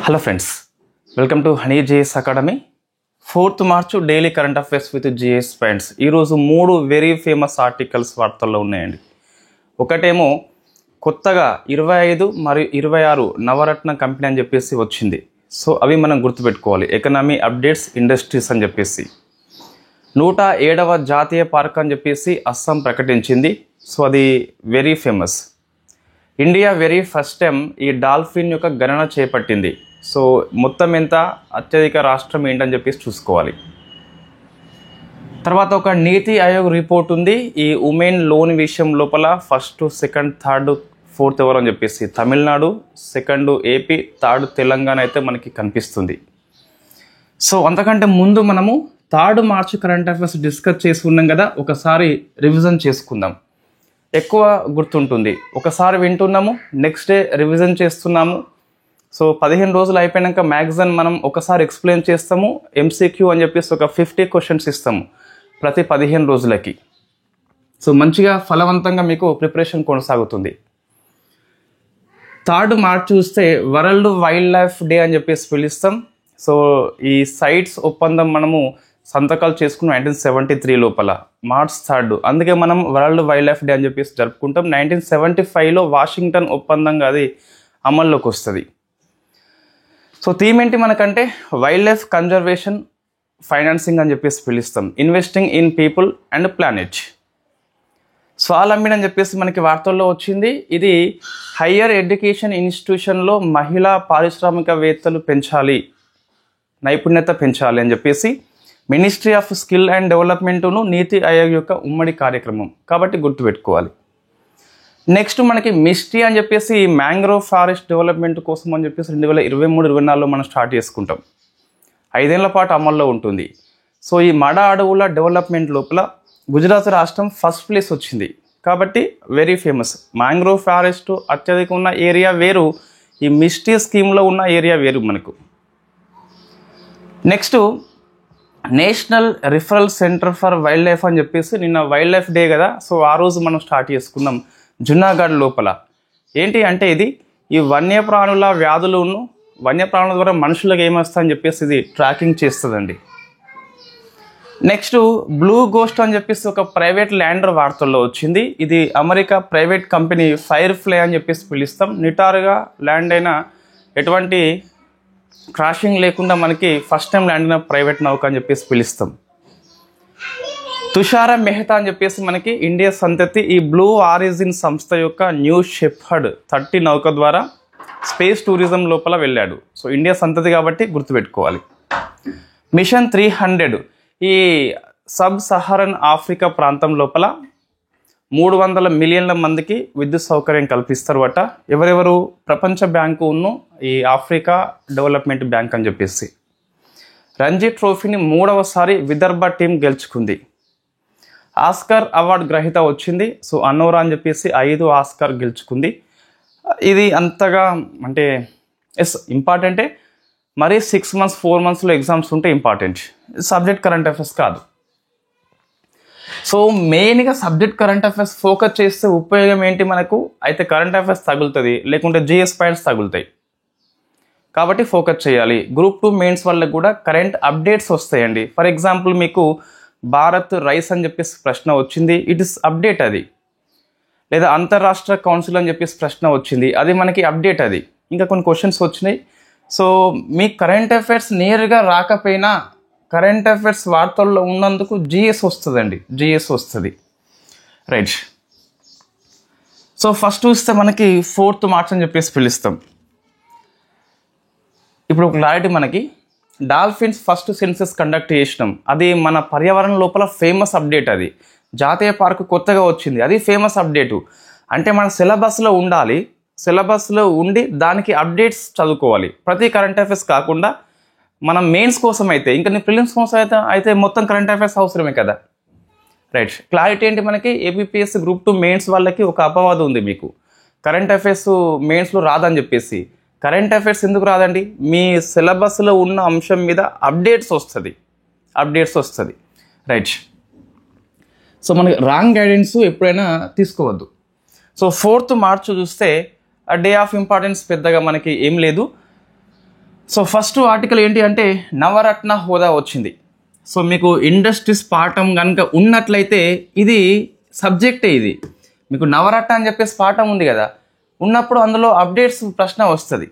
Hello friends, welcome to Honey GS academy. 4th March daily current affairs with GS friends. ఈరోజు 3 very famous articles వార్తల్లో ఉన్నాయండి. ఒకటేమో కొత్తగా 25 మరియు 26 నవరత్న కంపెనీ అని చెప్పేసి వచ్చింది. సో అవి మనం గుర్తుపెట్టుకోవాలి. ఎకనామీ అప్డేట్స్ ఇండస్ట్రీస్ అని చెప్పేసి 107వ జాతీయ పార్క్ అని చెప్పేసి అస్సాం ప్రకటించింది. సో అది very famous. India very first time ఈ డాల్ఫిన్ యొక్క గణన చేపట్టింది. సో మొత్తం ఎంత, అత్యధిక రాష్ట్రం ఏంటని చెప్పేసి చూసుకోవాలి. తర్వాత ఒక నీతి ఆయోగ్ రిపోర్ట్ ఉంది. ఈ ఉమెన్ లోన్ విషయం లోపల 1st, 2nd, 3rd, 4th ఎవరు అని చెప్పేసి Tamil Nadu, 2nd AP, 3rd Telangana అయితే మనకి కనిపిస్తుంది. సో అంతకంటే ముందు మనము 3rd March current affairs discuss చేసి ఉన్నాం కదా, ఒకసారి రివిజన్ చేసుకుందాం. ఎక్కువ గుర్తుంటుంది. ఒకసారి వింటున్నాము, నెక్స్ట్ డే రివిజన్ చేస్తున్నాము. సో 15 రోజులు అయిపోయాక మ్యాగజైన్ మనం ఒకసారి ఎక్స్ప్లెయిన్ చేస్తాము. ఎంసీక్యూ అని చెప్పేసి ఒక 50 క్వశ్చన్స్ ఇస్తాము ప్రతి 15 రోజులకి. సో మంచిగా ఫలవంతంగా మీకు ప్రిపరేషన్ కొనసాగుతుంది. 3rd మార్చ్ చూస్తే వరల్డ్ వైల్డ్ లైఫ్ డే అని చెప్పేసి పిలుస్తాం. సో ఈ సైట్స్ ఒప్పందం మనము సంతకాలు చేసుకున్న 1973 లోపల మార్చ్ 3rd. అందుకే మనం వరల్డ్ వైల్డ్ లైఫ్ డే అని చెప్పేసి జరుపుకుంటాం. 1975లో వాషింగ్టన్ ఒప్పందంగా అది అమల్లోకి వస్తుంది. సో థీమ్ ఏంటి మనకంటే వైల్డ్ లైఫ్ కన్జర్వేషన్ ఫైనాన్సింగ్ అని చెప్పేసి పిలుస్తాం. Investing in people and planet. స్వావలంబన అని చెప్పేసి మనకి వార్తల్లో వచ్చింది. ఇది హయ్యర్ ఎడ్యుకేషన్ ఇన్స్టిట్యూషన్లో మహిళా పారిశ్రామికవేత్తలు పెంచాలి, నైపుణ్యత పెంచాలి అని చెప్పేసి మినిస్ట్రీ ఆఫ్ స్కిల్ అండ్ డెవలప్మెంట్ను నీతి ఆయోగ్ యొక్క ఉమ్మడి కార్యక్రమం కాబట్టి గుర్తుపెట్టుకోవాలి. నెక్స్ట్ మనకి మిస్టీ అని చెప్పేసి మ్యాంగ్రోవ్ ఫారెస్ట్ డెవలప్మెంట్ కోసం అని చెప్పేసి 2023-24లో మనం స్టార్ట్ చేసుకుంటాం. 5 ఏళ్ల పాటు అమల్లో ఉంటుంది. సో ఈ మడ అడవుల డెవలప్మెంట్ లోపల గుజరాత్ రాష్ట్రం ఫస్ట్ ప్లేస్ వచ్చింది కాబట్టి వెరీ ఫేమస్. మ్యాంగ్రోవ్ ఫారెస్ట్ అత్యధిక ఉన్న ఏరియా వేరు, ఈ మిస్టీ స్కీమ్లో ఉన్న ఏరియా వేరు మనకు. Next national referral centre for wild life అని చెప్పేసి నిన్న వైల్డ్ లైఫ్ డే కదా, సో ఆ రోజు మనం స్టార్ట్ చేసుకున్నాం జునాగఢ్ లోపల. ఏంటి అంటే ఇది ఈ వన్యప్రాణుల వ్యాధులను, వన్యప్రాణుల ద్వారా మనుషులకు ఏమొస్తాయని చెప్పేసి ఇది ట్రాకింగ్ చేస్తుందండి. నెక్స్ట్ బ్లూ గోస్ట్ అని చెప్పేసి ఒక ప్రైవేట్ ల్యాండర్ వార్తల్లో వచ్చింది. ఇది America private company fire fly అని చెప్పేసి పిలుస్తాం. నిటారుగా ల్యాండ్ అయిన ఎటువంటి క్రాషింగ్ లేకుండా మనకి ఫస్ట్ టైం ల్యాండ్ అయిన ప్రైవేట్ నౌక అని చెప్పేసి పిలుస్తాం. తుషార మెహతా అని చెప్పేసి మనకి ఇండియా సంతతి ఈ బ్లూ ఆరిజిన్ సంస్థ యొక్క న్యూ షెఫర్డ్ 30 నౌక ద్వారా స్పేస్ టూరిజం లోపల వెళ్ళాడు. సో ఇండియా సంతతి కాబట్టి గుర్తుపెట్టుకోవాలి. మిషన్ 300 ఈ సబ్ సహారన్ ఆఫ్రికా ప్రాంతం లోపల 300 మిలియన్ల మందికి విద్యుత్ సౌకర్యం కల్పిస్తారు అట. ఎవరెవరు? ప్రపంచ బ్యాంకు ఉన్ను ఈ ఆఫ్రికా డెవలప్మెంట్ బ్యాంక్ అని చెప్పేసి. రంజీ ట్రోఫీని 3వసారి విదర్భ టీం గెలుచుకుంది. ఆస్కార్ అవార్డు గ్రహీత వచ్చింది. సో అనోరా అని చెప్పేసి 5 ఆస్కార్ గెలుచుకుంది. ఇది అంతగా అంటే ఇంపార్టెంటే, మరీ 6 months 4 monthsలో ఎగ్జామ్స్ ఉంటే ఇంపార్టెంట్. సబ్జెక్ట్ కరెంట్ అఫైర్స్ కాదు. సో మెయిన్గా సబ్జెక్ట్ కరెంట్ అఫైర్స్ ఫోకస్ చేస్తే ఉపయోగం ఏంటి మనకు? అయితే కరెంట్ అఫైర్స్ తగులుతుంది, లేకుంటే జిఎస్ పాయింట్స్ తగులుతాయి కాబట్టి ఫోకస్ చేయాలి. గ్రూప్ 2 మెయిన్స్ వల్ల కూడా కరెంట్ అప్డేట్స్ వస్తాయండి. ఫర్ ఎగ్జాంపుల్ మీకు భారత్ రైస్ అని చెప్పేసి ప్రశ్న వచ్చింది, ఇట్ ఇస్ అప్డేట్ అది. లేదా అంతర్రాష్ట్ర కౌన్సిల్ అని చెప్పేసి ప్రశ్న వచ్చింది, అది మనకి అప్డేట్ అది. ఇంకా కొన్ని క్వశ్చన్స్ వచ్చినాయి. సో మీ కరెంట్ అఫైర్స్ నేరుగా రాకపోయినా కరెంట్ అఫైర్స్ వార్తల్లో ఉన్నందుకు జిఎస్ వస్తుందండి, జిఎస్ వస్తుంది. రైట్. సో ఫస్ట్ చూస్తే మనకి 4th మార్చ్ అని చెప్పేసి పిలుస్తాం. ఇప్పుడు క్లారిటీ మనకి డాల్ఫిన్స్ ఫస్ట్ సెన్సస్ కండక్ట్ చేసినాం. అది మన పర్యావరణం లోపల ఫేమస్ అప్డేట్. అది జాతీయ పార్కు కొత్తగా వచ్చింది, అది ఫేమస్ అప్డేటు. అంటే మన సిలబస్లో ఉండాలి, సిలబస్లో ఉండి దానికి అప్డేట్స్ చదువుకోవాలి. ప్రతి కరెంట్ అఫైర్స్ కాకుండా మనం మెయిన్స్ కోసం అయితే, ఇంకా నీ ప్రిలిమ్స్ కోసం అయితే మొత్తం కరెంట్ అఫైర్స్ అవసరమే కదా. రైట్. క్లారిటీ ఏంటి మనకి? ఏపీపీఎస్సీ గ్రూప్ 2 మెయిన్స్ వాళ్ళకి ఒక అపవాదం ఉంది, మీకు కరెంట్ అఫైర్స్ మెయిన్స్లో రాదని చెప్పేసి. కరెంట్ అఫైర్స్ ఎందుకు రాదండి? మీ సిలబస్లో ఉన్న అంశం మీద అప్డేట్స్ వస్తుంది. రైట్. సో మనకి రాంగ్ గైడెన్స్ ఎప్పుడైనా తీసుకోవద్దు. సో 4th మార్చ్ చూస్తే డే ఆఫ్ ఇంపార్టెన్స్ పెద్దగా మనకి ఏం లేదు. సో ఫస్ట్ ఆర్టికల్ ఏంటి అంటే నవరత్న హోదా వచ్చింది. సో మీకు ఇండస్ట్రీస్ పాఠం కనుక ఉన్నట్లయితే ఇది సబ్జెక్టే. ఇది మీకు నవరత్న అని చెప్పేసి పాఠం ఉంది కదా, ఉన్నప్పుడు అందులో అప్డేట్స్ ప్రశ్న వస్తుంది.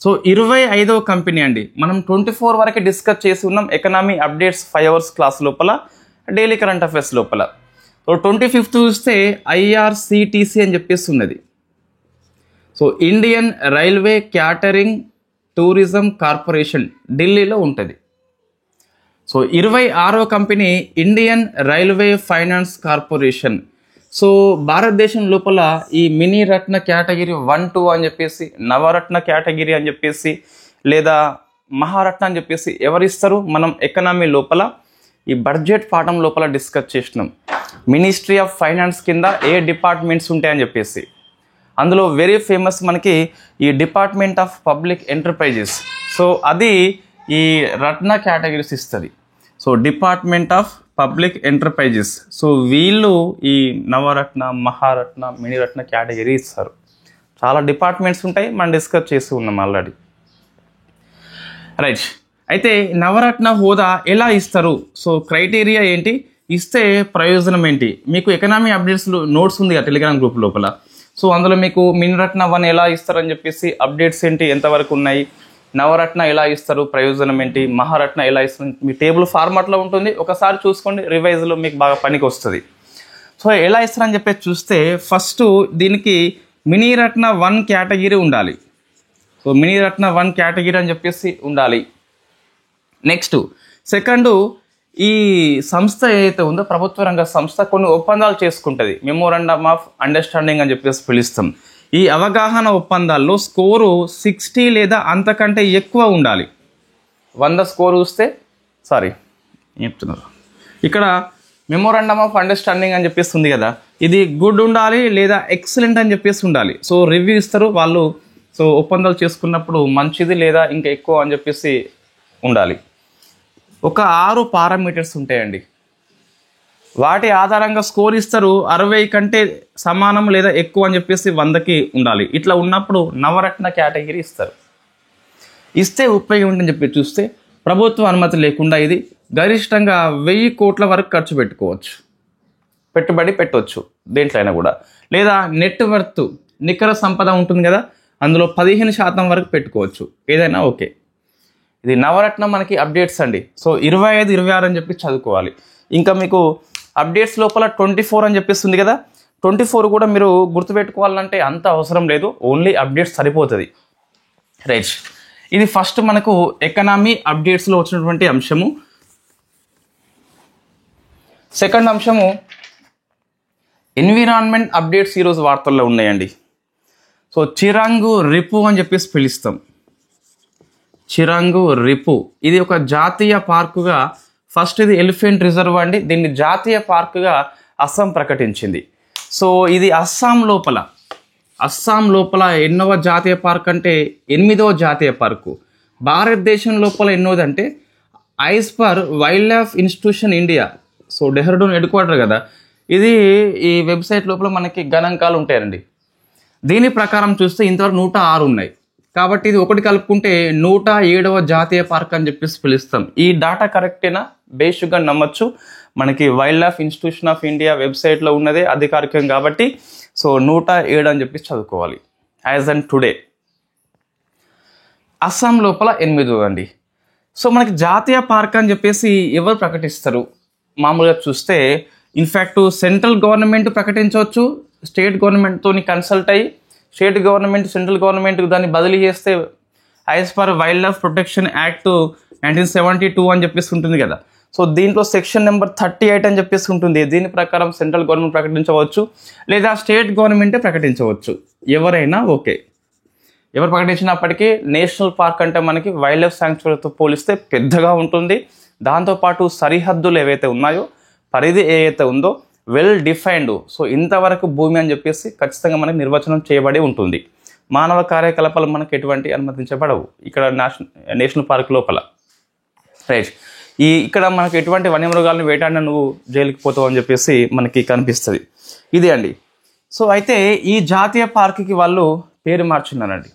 సో 25వ కంపెనీ అండి. మనం 24 వరకు డిస్కస్ చేసి ఉన్నాం ఎకనామీ అప్డేట్స్ 5 hours క్లాస్ లోపల, డైలీ కరెంట్ అఫైర్స్ లోపల. సో 25th చూస్తే IRCTC అని చెప్పేసి ఉన్నది. So Indian railway catering tourism corporation ఢిల్లీలో ఉంటుంది. సో 26వ company Indian railway finance corporation. So భారతదేశం లోపల ఈ మినీ రత్న కేటగిరీ 1, 2 అని చెప్పేసి, నవరత్న కేటగిరీ అని చెప్పేసి, లేదా మహారత్న అని చెప్పేసి ఎవరిస్తారు? మనం ఎకనామీ లోపల ఈ బడ్జెట్ పాఠం లోపల డిస్కస్ చేసినాం. మినిస్ట్రీ ఆఫ్ ఫైనాన్స్ కింద ఏ డిపార్ట్మెంట్స్ ఉంటాయని చెప్పేసి, అందులో వెరీ ఫేమస్ మనకి ఈ department of public enterprises. So అది ఈ రత్న కేటగిరీస్ ఇస్తుంది. So department of public enterprises. So వీళ్ళు ఈ నవరత్న, మహారత్న, మినీరత్న కేటగిరీ ఇస్తారు. చాలా డిపార్ట్మెంట్స్ ఉంటాయి, మనం డిస్కస్ చేస్తూ ఉన్నాం ఆల్రెడీ. రైట్. అయితే నవరత్న హోదా ఎలా ఇస్తారు? సో క్రైటీరియా ఏంటి, ఇస్తే ప్రయోజనం ఏంటి? మీకు ఎకనామీ అప్డేట్స్ నోట్స్ ఉంది కదా టెలిగ్రామ్ గ్రూప్ లోపల. సో అందులో మీకు మినీరత్న 1 ఎలా ఇస్తారని చెప్పేసి అప్డేట్స్ ఏంటి, ఎంతవరకు ఉన్నాయి, నవరత్న ఎలా ఇస్తారు, ప్రయోజనం ఏంటి, మహారత్న ఎలా ఇస్తారు, మీ టేబుల్ ఫార్మాట్లో ఉంటుంది. ఒకసారి చూసుకోండి, రివైజ్లో మీకు బాగా పనికి వస్తుంది. సో ఎలా ఇస్తారని చెప్పేసి చూస్తే ఫస్ట్ దీనికి మినీరత్న 1 కేటగిరీ ఉండాలి. సో మినీరత్న 1 కేటగిరీ అని చెప్పేసి ఉండాలి. నెక్స్ట్ సెకండ్, ఈ సంస్థ ఏదైతే ఉందో ప్రభుత్వ రంగ సంస్థ కొన్ని ఒప్పందాలు చేసుకుంటుంది. మెమోరాండమ్ ఆఫ్ అండర్స్టాండింగ్ అని చెప్పేసి పిలుస్తాం. ఈ అవగాహన ఒప్పందాల్లో స్కోరు 60 లేదా అంతకంటే ఎక్కువ ఉండాలి. 100 స్కోర్ చూస్తే చెప్తున్నారు ఇక్కడ మెమోరాండమ్ ఆఫ్ అండర్స్టాండింగ్ అని చెప్పేసి ఉంది కదా, ఇది గుడ్ ఉండాలి లేదా ఎక్సలెంట్ అని చెప్పేసి ఉండాలి. సో రివ్యూ ఇస్తారు వాళ్ళు. సో ఒప్పందాలు చేసుకున్నప్పుడు మంచిది లేదా ఇంకా ఎక్కువ అని చెప్పేసి ఉండాలి. ఒక 6 పారామీటర్స్ ఉంటాయండి. వాటి ఆధారంగా స్కోర్ ఇస్తారు. 60 కంటే సమానం లేదా ఎక్కువ అని చెప్పేసి 100కి ఉండాలి. ఇట్లా ఉన్నప్పుడు నవరత్న కేటగిరీ ఇస్తారు. ఇస్తే ఉపయోగం ఉంటుందని చెప్పి చూస్తే ప్రభుత్వ అనుమతి లేకుండా ఇది గరిష్టంగా 1000 కోట్ల వరకు ఖర్చు పెట్టుకోవచ్చు, పెట్టుబడి పెట్టవచ్చు దేంట్లో అయినా కూడా. లేదా నెట్ వర్త్, నికర సంపద ఉంటుంది కదా, అందులో 15% వరకు పెట్టుకోవచ్చు, ఏదైనా ఓకే. ఇది నవరత్న మనకి అప్డేట్స్ అండి. సో 25, 26 అని చెప్పి చదువుకోవాలి. ఇంకా మీకు అప్డేట్స్ లోపల 24 అని చెప్పేస్తుంది కదా, 24 కూడా మీరు గుర్తుపెట్టుకోవాలంటే అంత అవసరం లేదు, ఓన్లీ అప్డేట్స్ సరిపోతుంది. రైట్. ఇది ఫస్ట్ మనకు ఎకనామీ అప్డేట్స్లో వచ్చినటువంటి అంశము. సెకండ్ అంశము ఎన్విరాన్మెంట్ అప్డేట్స్ ఈరోజు వార్తల్లో ఉన్నాయండి. సో చిరాంగు రిపు అని చెప్పేసి పిలుస్తాం. చిరాంగు రిపు ఇది ఒక జాతీయ పార్కుగా, ఫస్ట్ ఇది ఎలిఫెంట్ రిజర్వ్ అండి. దీన్ని జాతీయ పార్కుగా అస్సాం ప్రకటించింది. సో ఇది అస్సాం లోపల ఎన్నవ జాతీయ పార్క్ అంటే 8వ జాతీయ పార్కు. భారతదేశం లోపల ఎన్నోది అంటే as per wild life institution India. So Dehradun head quarter కదా ఇది. ఈ వెబ్సైట్ లోపల మనకి గణాంకాలు ఉంటాయండి. దీని ప్రకారం చూస్తే ఇంతవరకు 106 ఉన్నాయి. కాబట్టి ఇది ఒకటి కలుపుకుంటే 107వ జాతీయ పార్క్ అని చెప్పేసి పిలుస్తాం. ఈ డాటా కరెక్టేనా, బేసిక్గా నమ్మచ్చు. మనకి wild life institution of India వెబ్సైట్లో ఉన్నదే అధికారికం కాబట్టి. సో 107 అని చెప్పేసి చదువుకోవాలి. యాజ్ అండ్ టుడే అస్సాం లోపల 8 అండి. సో మనకి జాతీయ పార్క్ అని చెప్పేసి ఎవరు ప్రకటిస్తారు? మామూలుగా చూస్తే ఇన్ఫ్యాక్ట్ సెంట్రల్ గవర్నమెంట్ ప్రకటించవచ్చు, స్టేట్ గవర్నమెంట్తో కన్సల్ట్ అయ్యి స్టేట్ గవర్నమెంట్ సెంట్రల్ గవర్నమెంట్ దాన్ని బదిలీ చేస్తే as per wildlife protection act 1972 అని చెప్పేసి ఉంటుంది కదా. సో దీంట్లో సెక్షన్ నెంబర్ 38 అని చెప్పేసి ఉంటుంది. దీని ప్రకారం సెంట్రల్ గవర్నమెంట్ ప్రకటించవచ్చు లేదా స్టేట్ గవర్నమెంటే ప్రకటించవచ్చు, ఎవరైనా ఓకే. ఎవరు ప్రకటించినప్పటికీ నేషనల్ పార్క్ అంటే మనకి వైల్డ్ లైఫ్ శాంక్చురీతో పోలిస్తే పెద్దగా ఉంటుంది. దాంతోపాటు సరిహద్దులు ఏవైతే ఉన్నాయో, పరిధి ఏదైతే ఉందో వెల్ డిఫైన్డ్. సో ఇంతవరకు భూమి అని చెప్పేసి ఖచ్చితంగా మనకి నిర్వచనం చేయబడి ఉంటుంది. మానవ కార్యకలాపాలు మనకు ఎటువంటి అనుమతించబడవు ఇక్కడ నేషనల్ పార్క్ లోపల. రైట్. ఇక్కడ మనకు ఎటువంటి వన్యమృగాలను వేటాడినా నువ్వు జైలుకి పోతావు అని చెప్పేసి మనకి కనిపిస్తుంది. ఇది అండి. సో అయితే ఈ జాతీయ పార్క్కి వాళ్ళు పేరు మార్చున్నానండి.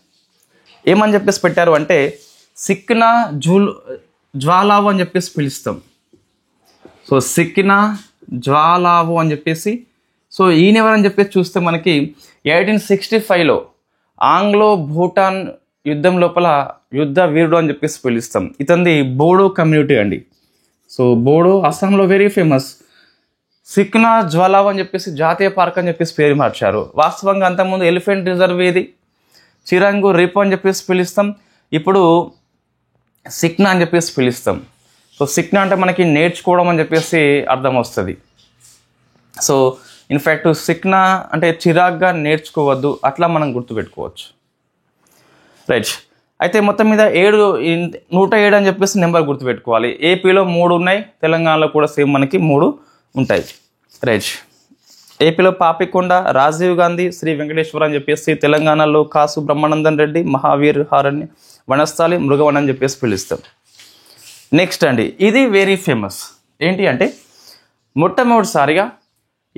ఏమని చెప్పేసి పెట్టారు అంటే సిక్నా జ్వాలావు అని చెప్పేసి పిలుస్తాం. సో సిక్నా జ్వాలావు అని చెప్పేసి. సో ఈయన ఎవరని చెప్పేసి చూస్తే మనకి 1865లో ఆంగ్లో భూటాన్ యుద్ధం లోపల యుద్ధ వీరుడు అని చెప్పేసి పిలుస్తాం. ఇతంది బోడో కమ్యూనిటీ అండి. సో బోడో అస్సాంలో వెరీ ఫేమస్. సిక్నా జ్వాలావ్ అని చెప్పేసి జాతీయ పార్క్ అని చెప్పేసి పేరు మార్చారు. వాస్తవంగా అంతకుముందు ఎలిఫెంట్ రిజర్వ్ ఏది చిరాంగు రిపో అని చెప్పేసి పిలుస్తాం. ఇప్పుడు సిక్నా అని చెప్పేసి పిలుస్తాం. సో సిక్నా అంటే మనకి నేర్చుకోవడం అని చెప్పేసి అర్థం వస్తుంది. సో ఇన్ఫ్యాక్ట్ సిక్నా అంటే చిరాగ్గా నేర్చుకోవద్దు, అట్లా మనం గుర్తుపెట్టుకోవచ్చు. రైట్. అయితే మొత్తం మీద 107 అని చెప్పేసి నెంబర్ గుర్తుపెట్టుకోవాలి. ఏపీలో 3 ఉన్నాయి, తెలంగాణలో కూడా సేమ్ మనకి 3 ఉంటాయి. రైట్. ఏపీలో పాపికొండ, రాజీవ్ గాంధీ, శ్రీ వెంకటేశ్వర అని చెప్పేసి, తెలంగాణలో కాసు బ్రహ్మానందన్ రెడ్డి, మహావీర్ హారణ్య, వనస్థలి, మృగవన్ అని చెప్పేసి పిలుస్తాం. నెక్స్ట్ అండి, ఇది వెరీ ఫేమస్. ఏంటి అంటే మొట్టమొదటిసారిగా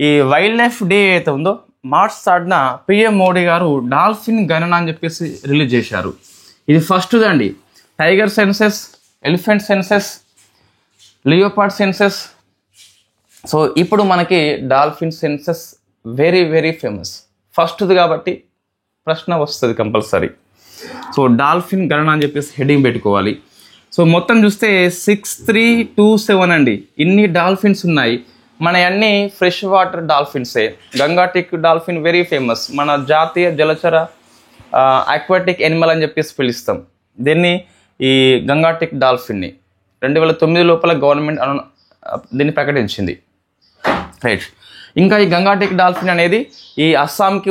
ఈ వైల్డ్ లైఫ్ డే అయితే ఉందో మార్చ్ 3న పిఎం మోడీ గారు డాల్ఫిన్ గణన అని చెప్పేసి రిలీజ్ చేశారు. ఇది ఫస్ట్ అండి. Tiger census, elephant census, leopard census. So ఇప్పుడు మనకి dolphin census very very famous, ఫస్ట్ది కాబట్టి ప్రశ్న వస్తుంది కంపల్సరీ. సో డాల్ఫిన్ గణన అని చెప్పేసి హెడింగ్ పెట్టుకోవాలి. సో మొత్తం చూస్తే 6327 అండి. ఇన్ని డాల్ఫిన్స్ ఉన్నాయి. మన అన్ని ఫ్రెష్ వాటర్ డాల్ఫిన్సే. గంగాటిక్ డాల్ఫిన్ వెరీ ఫేమస్, మన జాతీయ జలచర ఆక్వాటిక్ ఎనిమల్ అని చెప్పేసి పిలుస్తాం దీన్ని. ఈ గంగాటిక్ డాల్ఫిన్ని 2009 లోపల గవర్నమెంట్ దీన్ని ప్రకటించింది. రైట్. ఇంకా ఈ గంగాటిక్ డాల్ఫిన్ అనేది ఈ అస్సాంకి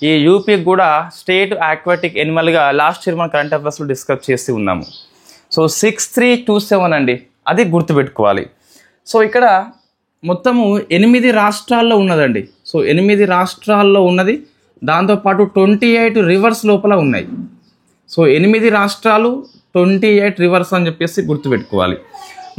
ఈ యూపీకి కూడా స్టేట్ ఆక్వాటిక్ ఎనిమల్గా లాస్ట్ ఇయర్ మన కరెంట్ అఫైర్స్లో డిస్కస్ చేసి ఉన్నాము. సో 6327 అండి, అది గుర్తుపెట్టుకోవాలి. సో ఇక్కడ మొత్తము 8 రాష్ట్రాల్లో ఉన్నదండి. సో 8 రాష్ట్రాల్లో ఉన్నది, దాంతోపాటు 28 రివర్స్ లోపల ఉన్నాయి. సో 8 రాష్ట్రాలు 28 రివర్స్ అని చెప్పేసి గుర్తుపెట్టుకోవాలి.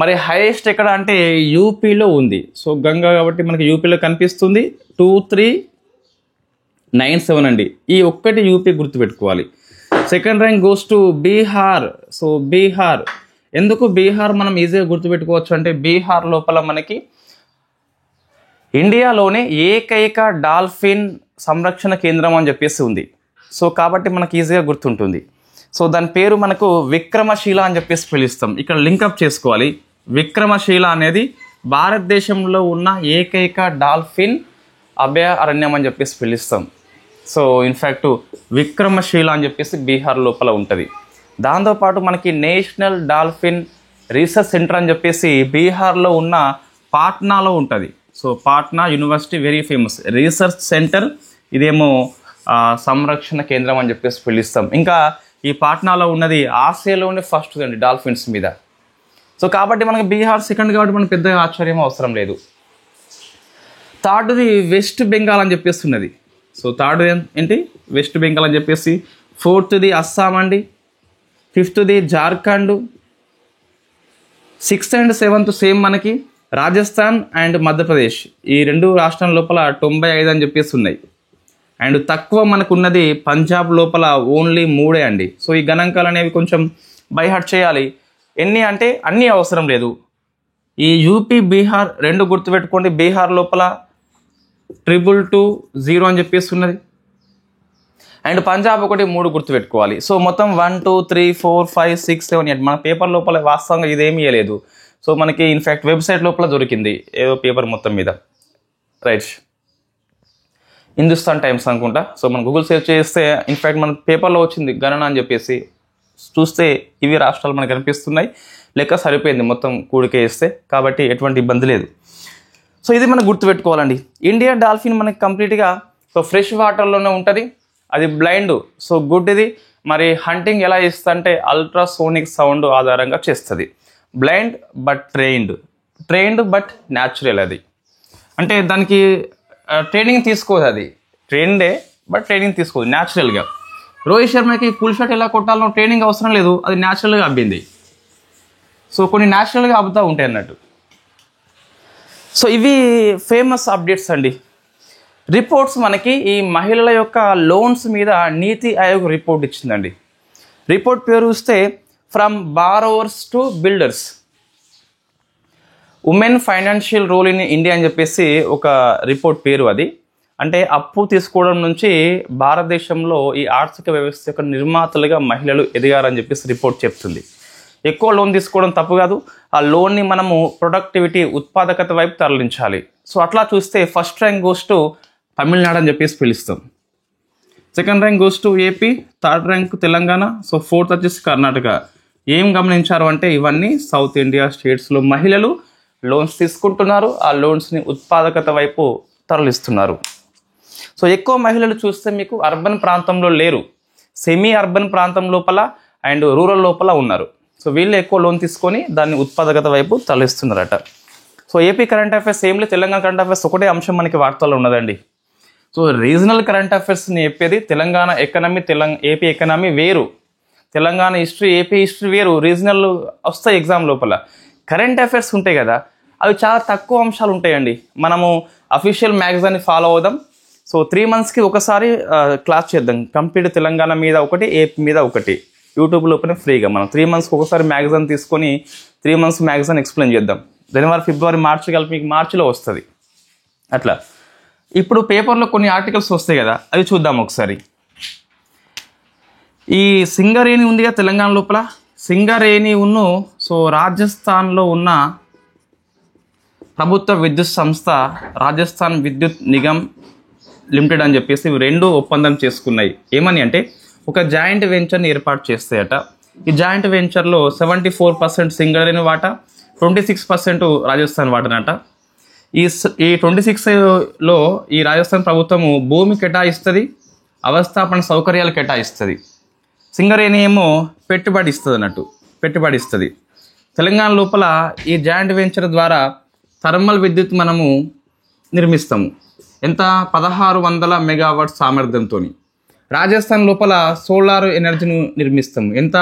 మరి హైయెస్ట్ ఎక్కడ అంటే యూపీలో ఉంది. సో గంగా కాబట్టి మనకి యూపీలో కనిపిస్తుంది 2397 అండి. ఈ ఒక్కటి యూపీ గుర్తుపెట్టుకోవాలి. Second rank goes to Bihar. So Bihar ఎందుకు బీహార్ మనం ఈజీగా గుర్తుపెట్టుకోవచ్చు అంటే బీహార్ లోపల మనకి ఇండియాలోనే ఏకైక డాల్ఫిన్ సంరక్షణ కేంద్రం అని చెప్పేసి ఉంది. సో కాబట్టి మనకి ఈజీగా గుర్తుంటుంది. సో దాని పేరు మనకు విక్రమశీల అని చెప్పేసి పిలుస్తాం. ఇక్కడ లింకప్ చేసుకోవాలి. విక్రమశీల అనేది భారతదేశంలో ఉన్న ఏకైక డాల్ఫిన్ అభయారణ్యం అని చెప్పేసి పిలుస్తాం. సో ఇన్ఫ్యాక్ట్ విక్రమశీల అని చెప్పేసి బీహార్ లోపల ఉంటుంది. దాంతోపాటు మనకి నేషనల్ డాల్ఫిన్ రీసెర్చ్ సెంటర్ అని చెప్పేసి బీహార్లో ఉన్న పాట్నాలో ఉంటుంది. So Patna university very famous research centre, ఇదేమో సంరక్షణ కేంద్రం అని చెప్పేసి పిలుస్తాం. ఇంకా ఈ పాట్నాలో ఉన్నది ఆసియాలోనే ఫస్ట్ అండి డాల్ఫిన్స్ మీద. సో కాబట్టి మనకి బీహార్ సెకండ్ కాబట్టి మనకు పెద్దగా ఆశ్చర్యం అవసరం లేదు. థర్డ్ది వెస్ట్ బెంగాల్ అని చెప్పేసి ఉన్నది. సో థర్డ్ ఏంటి వెస్ట్ బెంగాల్ అని చెప్పేసి. ఫోర్త్ది అస్సాం అండి. ఫిఫ్త్ది Jharkhand. 6th and 7th same మనకి రాజస్థాన్ అండ్ మధ్యప్రదేశ్. ఈ 2 రాష్ట్రాల లోపల 95 అని చెప్పేసి ఉన్నాయి. అండ్ తక్కువ మనకు ఉన్నది పంజాబ్ లోపల ఓన్లీ 3 అండి. సో ఈ గణాంకాలు అనేవి కొంచెం బైహార్ట్ చేయాలి. ఎన్ని అంటే అన్నీ అవసరం లేదు. ఈ యూపీ బీహార్ 2 గుర్తుపెట్టుకోండి. బీహార్ లోపల 222 అని చెప్పేసి ఉన్నది. అండ్ పంజాబ్ ఒకటి 3 గుర్తుపెట్టుకోవాలి. సో మొత్తం 1 2 3 4 5 6 7 8 మన పేపర్ లోపల వాస్తవంగా ఇదేమీ ఇవ్వలేదు. సో మనకి ఇన్ఫ్యాక్ట్ వెబ్సైట్ లోపల దొరికింది ఏదో పేపర్ మొత్తం మీద. రైట్. హిందుస్థాన్ టైమ్స్ అనుకుంటా. సో మనం గూగుల్ సెర్చ్ చేస్తే ఇన్ఫ్యాక్ట్ మన పేపర్లో వచ్చింది గణన అని చెప్పేసి. చూస్తే ఇవి రాష్ట్రాలు మనకు కనిపిస్తున్నాయి. లెక్క సరిపోయింది మొత్తం కూడికే ఇస్తే, కాబట్టి ఎటువంటి ఇబ్బంది లేదు. సో ఇది మనం గుర్తుపెట్టుకోవాలండి. ఇండియన్ డాల్ఫిన్ మనకి కంప్లీట్గా సో ఫ్రెష్ వాటర్లోనే ఉంటుంది. అది బ్లైండ్. సో గుడ్ ఇది. మరి హంటింగ్ ఎలా చేస్తుంది అంటే అల్ట్రాసోనిక్ సౌండ్ ఆధారంగా చేస్తుంది. Blind but trained but natural. అది అంటే దానికి ట్రైనింగ్ తీసుకోదు. అది ట్రైన్డే బట్ ట్రైనింగ్ తీసుకోదు న్యాచురల్గా. రోహిత్ శర్మకి పుల్ షాట్ ఎలా కొట్టాలనో ట్రైనింగ్ అవసరం లేదు, అది న్యాచురల్గా అబ్బింది. సో కొన్ని న్యాచురల్గా అబ్బుతూ ఉంటాయి అన్నట్టు. సో ఇవి ఫేమస్ అప్డేట్స్ అండి. రిపోర్ట్స్ మనకి ఈ మహిళల యొక్క లోన్స్ మీద నీతి ఆయోగ్ రిపోర్ట్ ఇచ్చిందండి. రిపోర్ట్ పేరు చూస్తే from borrowers to builders, women financial role in India అని చెప్పేసి ఒక రిపోర్ట్ పేరు. అది అంటే అప్పు తీసుకోవడం నుంచి భారతదేశంలో ఈ ఆర్థిక వ్యవస్థ యొక్క నిర్మాతలుగా మహిళలు ఎదిగారని చెప్పేసి రిపోర్ట్ చెప్తుంది. ఎక్కువ లోన్ తీసుకోవడం తప్పు కాదు, ఆ లోన్ని మనము ప్రొడక్టివిటీ ఉత్పాదకత వైపు తరలించాలి. సో అట్లా చూస్తే first rank goes to Tamil Nadu అని చెప్పేసి పిలుస్తాం, second rank goes to AP, third rank Telangana, so fourth వచ్చేసి కర్ణాటక. ఏం గమనించారు అంటే ఇవన్నీ సౌత్ ఇండియా స్టేట్స్లో మహిళలు లోన్స్ తీసుకుంటున్నారు, ఆ లోన్స్ని ఉత్పాదకత వైపు తరలిస్తున్నారు. సో ఎక్కువ మహిళలు చూస్తే మీకు అర్బన్ ప్రాంతంలో లేరు, సెమీ అర్బన్ ప్రాంతం లోపల అండ్ రూరల్ లోపల ఉన్నారు. సో వీళ్ళు ఎక్కువ లోన్ తీసుకొని దాన్ని ఉత్పాదకత వైపు తరలిస్తున్నారట. సో ఏపీ కరెంట్ అఫైర్స్ ఏం లేదు, తెలంగాణ కరెంట్ అఫైర్స్ ఒకటే అంశం మనకి వార్తల్లో ఉన్నదండి. సో రీజనల్ కరెంట్ అఫైర్స్ని చెప్పేది తెలంగాణ ఎకనామీ, ఏపీ ఎకనామీ వేరు, తెలంగాణ హిస్టరీ ఏపీ హిస్టరీ వేరు, రీజనల్ వస్తాయి ఎగ్జామ్ లోపల. కరెంట్ అఫైర్స్ ఉంటాయి కదా, అవి చాలా తక్కువ అంశాలు ఉంటాయండి. మనము అఫీషియల్ మ్యాగజైన్ని ఫాలో అవుదాం. సో 3 monthsకి ఒకసారి క్లాస్ చేద్దాం, కంప్లీట్ తెలంగాణ మీద ఒకటి, ఏపీ మీద ఒకటి, యూట్యూబ్ లోపల ఫ్రీగా. మనం 3 monthsకి ఒకసారి మ్యాగజైన్ తీసుకొని 3 months మ్యాగజైన్ ఎక్స్ప్లెయిన్ చేద్దాం. జనవరి, ఫిబ్రవరి, మార్చి కలిపి మీకు మార్చిలో వస్తుంది. అట్లా ఇప్పుడు పేపర్లో కొన్ని ఆర్టికల్స్ వస్తాయి కదా, అవి చూద్దాం ఒకసారి. ఈ సింగరేణి ఉందిగా తెలంగాణ లోపల, సింగరేణి సో రాజస్థాన్లో ఉన్న ప్రభుత్వ విద్యుత్ సంస్థ రాజస్థాన్ విద్యుత్ నిగమ్ లిమిటెడ్ అని చెప్పేసి ఇవి 2 ఒప్పందం చేసుకున్నాయి. ఏమని అంటే ఒక జాయింట్ వెంచర్ని ఏర్పాటు చేస్తాయట. ఈ జాయింట్ వెంచర్లో 74% సింగరేణి వాటా, 26% రాజస్థాన్ వాటానట. ఈ 26లో ఈ రాజస్థాన్ ప్రభుత్వము భూమి కేటాయిస్తుంది, అవస్థాపన సౌకర్యాలు కేటాయిస్తుంది. సింగరేణి ఏమో పెట్టుబడి ఇస్తుంది. తెలంగాణ లోపల ఈ జాయింట్ వెంచర్ ద్వారా థర్మల్ విద్యుత్ మనము నిర్మిస్తాము. ఎంత? 1600 మెగావాట్ సామర్థ్యంతో. రాజస్థాన్ లోపల సోలార్ ఎనర్జీని నిర్మిస్తాము. ఎంత?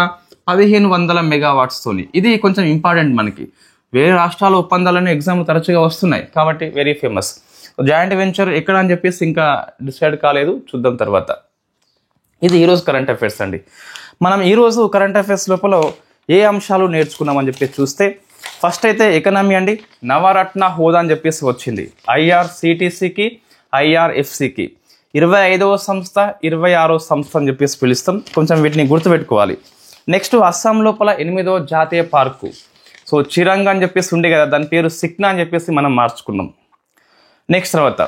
1500 మెగావాట్స్తో. ఇది కొంచెం ఇంపార్టెంట్ మనకి. వేరే రాష్ట్రాల ఒప్పందాలను ఎగ్జామ్ తరచుగా వస్తున్నాయి కాబట్టి వెరీ ఫేమస్. జాయింట్ వెంచర్ ఎక్కడ అని చెప్పేసి ఇంకా డిసైడ్ కాలేదు, చూద్దాం తర్వాత. ఇది ఈరోజు కరెంట్ అఫైర్స్ అండి. మనం ఈరోజు కరెంట్ అఫైర్స్ లోపల ఏ అంశాలు నేర్చుకున్నామని చెప్పేసి చూస్తే ఫస్ట్ అయితే ఎకనామీ అండి. నవరత్న హోదా అని చెప్పేసి వచ్చింది IRCTCకి, IRFCకి. 25వ సంస్థ, 26వ సంస్థ అని చెప్పేసి పిలుస్తాం. కొంచెం వీటిని గుర్తుపెట్టుకోవాలి. నెక్స్ట్ అస్సాం లోపల 8వ జాతీయ పార్కు. సో చిరంగ్ అని చెప్పేసి ఉండే కదా, దాని పేరు సిక్నా అని చెప్పేసి మనం మార్చుకున్నాం. నెక్స్ట్ తర్వాత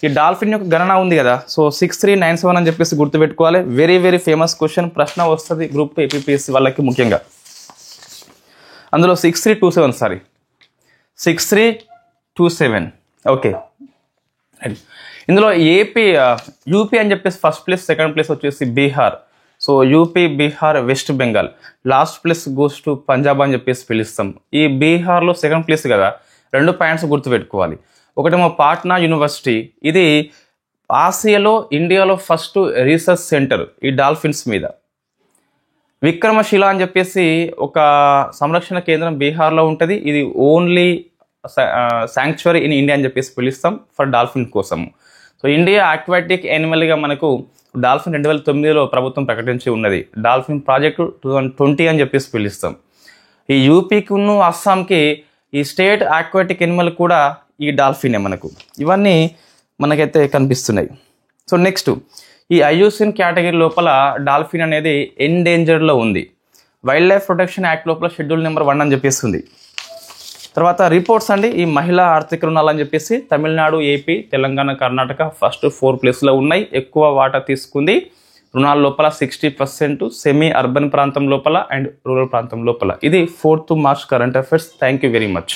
ఈ డాల్ఫిన్ యొక్క గణన ఉంది కదా, సో 6397 అని చెప్పేసి గుర్తుపెట్టుకోవాలి. వెరీ వెరీ ఫేమస్ క్వశ్చన్, ప్రశ్న వస్తుంది గ్రూప్ APPSC వాళ్ళకి ముఖ్యంగా. అందులో 6327 ఓకే. ఇందులో యూపీ అని చెప్పేసి ఫస్ట్ ప్లేస్, సెకండ్ ప్లేస్ వచ్చేసి Bihar. So UP, Bihar, west Bengal. Last place goes to Punjab అని చెప్పేసి పిలుస్తాం. ఈ బీహార్లో సెకండ్ ప్లేస్ కదా, 2 పాయింట్స్ గుర్తుపెట్టుకోవాలి. ఒకటేమో పాట్నా యూనివర్సిటీ, ఇది ఆసియాలో ఇండియాలో ఫస్ట్ రీసెర్చ్ సెంటర్ ఈ డాల్ఫిన్స్ మీద. విక్రమశిల అని చెప్పేసి ఒక సంరక్షణ కేంద్రం బీహార్లో ఉంటుంది. ఇది ఓన్లీ శాంక్చురీ ఇన్ ఇండియా అని చెప్పేసి పిలుస్తాం ఫర్ డాల్ఫిన్ కోసం. సో ఇండియా ఆక్వాటిక్ యానిమల్గా మనకు డాల్ఫిన్ 2009లో ప్రభుత్వం ప్రకటించి ఉన్నది. డాల్ఫిన్ ప్రాజెక్టు 2020 అని చెప్పేసి పిలుస్తాం. ఈ యూపీకి అస్సాంకి ఈ స్టేట్ ఆక్వాటిక్ యానిమల్ కూడా ఈ డాల్ఫినే మనకు. ఇవన్నీ మనకైతే కనిపిస్తున్నాయి. సో నెక్స్ట్ ఈ IUCN కేటగిరీ లోపల డాల్ఫిన్ అనేది ఎండేంజర్డ్లో ఉంది. వైల్డ్ లైఫ్ ప్రొటెక్షన్ యాక్ట్ లోపల షెడ్యూల్ నెంబర్ 1 అని చెప్పేసి ఉంది. తర్వాత రిపోర్ట్స్ అండి, ఈ మహిళా ఆర్థిక రుణాలు అని చెప్పేసి తమిళనాడు, ఏపీ, తెలంగాణ, కర్ణాటక ఫస్ట్ 4 ప్లేస్లో ఉన్నాయి. ఎక్కువ వాటా తీసుకుంది రుణాల లోపల 60%, సెమీ అర్బన్ ప్రాంతం లోపల అండ్ రూరల్ ప్రాంతం లోపల. ఇది 4th March current affairs. Thank you very much.